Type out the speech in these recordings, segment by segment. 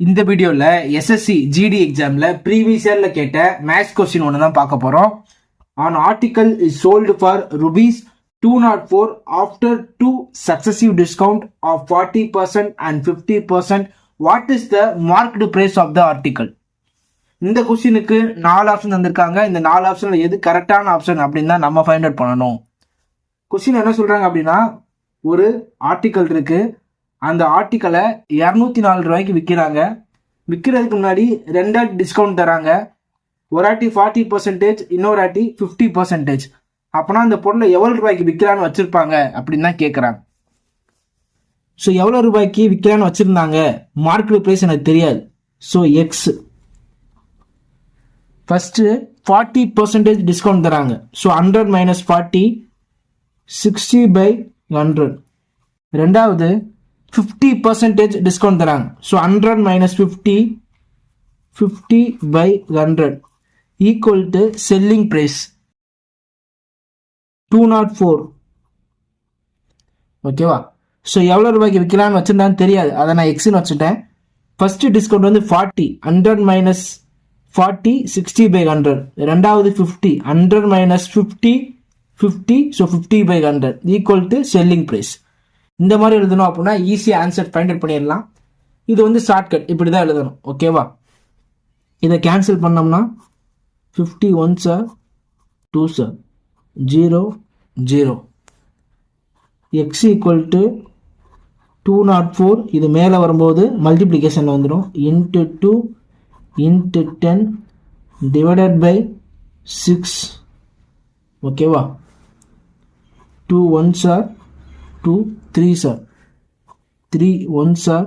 இந்த வீடியோல SSC GD எக்ஸாம்ல ப்ரீவியஸ் இயர்ல கேட்ட மேத்ஸ் கொஸ்டின் ஒன்று தான் பார்க்க போறோம். An article is sold for rupees 204 after two successive discount of 40% and 50%. What is the marked price of the article? இந்த கொஸ்டினுக்கு 4 ஆப்ஷன் தந்திருக்காங்க. இந்த 4 ஆப்ஷன்ல எது கரெக்டான ஆப்ஷன் அப்படின்னு தான் நம்ம ஃபைண்ட் அவுட் பண்ணணும். கொஸ்டின் என்ன சொல்றாங்க அப்படின்னா, ஒரு ஆர்டிக்கல் இருக்கு, அந்த ஆர்டிக்கலை 204 ரூபாய்க்கு விற்கிறாங்க. விற்கிறதுக்கு முன்னாடி 2 ஆட்டி டிஸ்கவுண்ட் தராங்க. ஒரு ஆட்டி 40%, இன்னொரு ஆட்டி 50%. அப்போனா அந்த பொருளை எவ்வளோ ரூபாய்க்கு விற்கிறான்னு வச்சிருப்பாங்க அப்படின்னு தான் கேட்குறாங்க. ஸோ எவ்வளோ ரூபாய்க்கு விற்கிறான்னு வச்சிருந்தாங்க, மார்க்கெட் ப்ரைஸ் எனக்கு தெரியாது. ஸோ எக்ஸ் ஃபர்ஸ்ட் 40% டிஸ்கவுண்ட் தராங்க. ஸோ 100 - 40 60/100. ரெண்டாவது 50% டிஸ்கவுண்ட் தராங்க. So 100 - 50 50/100 equal to selling price 204. ஓகேவா? ஸோ எவ்வளோ ரூபாய்க்கு விற்கலான்னு வச்சிருந்தான்னு தெரியாது, அதை நான் எக்ஸ்ன்னு வச்சுட்டேன். ஃபர்ஸ்ட் டிஸ்கவுண்ட் வந்து 40, 100 - 40 60/100. ரெண்டாவது 50, 100 - 50 50. So 50/100 equal to selling price. இந்த மாதிரி எழுதணும் அப்படின்னா ஈஸியாக ஆன்சர் ஃபைண்ட் அவுட் பண்ணிடலாம். இது வந்து ஷார்ட்கட், இப்படி தான் எழுதணும். ஓகேவா? இதை கேன்சல் பண்ணோம்னா 50 1s are 2s are 0 0. X equal to 204. இது மேலே வரும்போது மல்டிப்ளிகேஷன் வந்துடும். Into 2 into 10 divided by 6. ஓகேவா? 2 1s are 2 3s are 3 1s are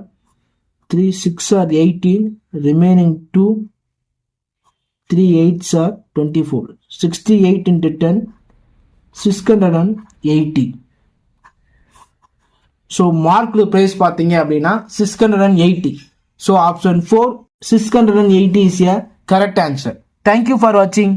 3 6 are 18. Remaining 2 3 8s are 24. 68 into 10 680. So mark price பார்த்தீங்க அப்படின்னா 680. So option 4 680 is a correct answer. Thank you for வாட்சிங்.